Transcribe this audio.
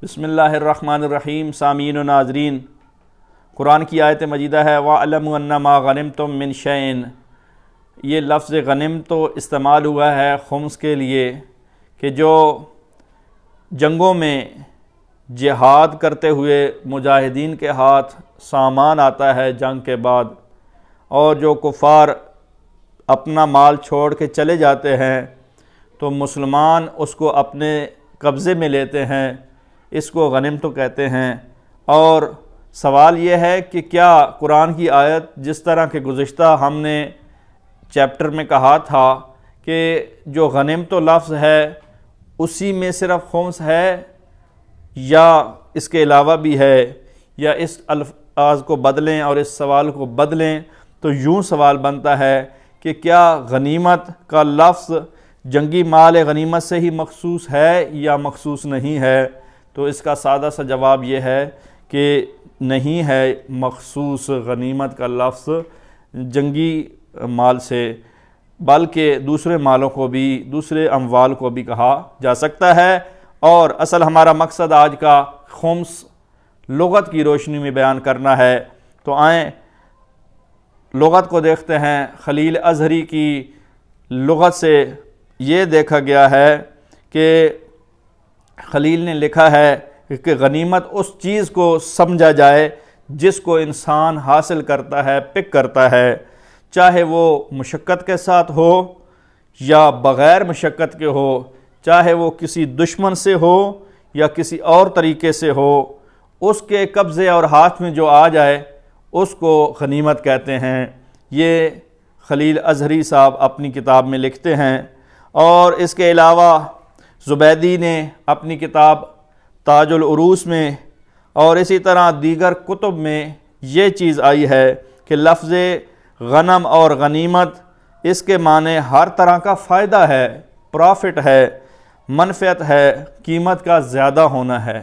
بسم اللہ الرحمن الرحیم۔ سامعین و ناظرین، قرآن کی آیت مجیدہ ہے وَاعْلَمُوا أَنَّمَا غَنِمْتُم مِّن شَيْءٍ۔ یہ لفظ غنم تو استعمال ہوا ہے خمس کے لیے کہ جو جنگوں میں جہاد کرتے ہوئے مجاہدین کے ہاتھ سامان آتا ہے جنگ کے بعد، اور جو کفار اپنا مال چھوڑ کے چلے جاتے ہیں تو مسلمان اس کو اپنے قبضے میں لیتے ہیں، اس کو غنم تو کہتے ہیں۔ اور سوال یہ ہے کہ کیا قرآن کی آیت جس طرح کہ گزشتہ ہم نے چیپٹر میں کہا تھا کہ جو غنم تو لفظ ہے اسی میں صرف خمس ہے یا اس کے علاوہ بھی ہے، یا اس الفاظ کو بدلیں اور اس سوال کو بدلیں تو یوں سوال بنتا ہے کہ کیا غنیمت کا لفظ جنگی مال غنیمت سے ہی مخصوص ہے یا مخصوص نہیں ہے؟ تو اس کا سادہ سا جواب یہ ہے کہ نہیں ہے مخصوص غنیمت کا لفظ جنگی مال سے، بلکہ دوسرے مالوں کو بھی، دوسرے اموال کو بھی کہا جا سکتا ہے۔ اور اصل ہمارا مقصد آج کا خمس لغت کی روشنی میں بیان کرنا ہے، تو آئیں لغت کو دیکھتے ہیں۔ خلیل ازہری کی لغت سے یہ دیکھا گیا ہے کہ خلیل نے لکھا ہے کہ غنیمت اس چیز کو سمجھا جائے جس کو انسان حاصل کرتا ہے، پک کرتا ہے، چاہے وہ مشقت کے ساتھ ہو یا بغیر مشقت کے ہو، چاہے وہ کسی دشمن سے ہو یا کسی اور طریقے سے ہو، اس کے قبضے اور ہاتھ میں جو آ جائے اس کو غنیمت کہتے ہیں۔ یہ خلیل ازہری صاحب اپنی کتاب میں لکھتے ہیں۔ اور اس کے علاوہ زبیدی نے اپنی کتاب تاج العروس میں اور اسی طرح دیگر کتب میں یہ چیز آئی ہے کہ لفظ غنم اور غنیمت اس کے معنی ہر طرح کا فائدہ ہے، پرافٹ ہے، منفعت ہے، قیمت کا زیادہ ہونا ہے۔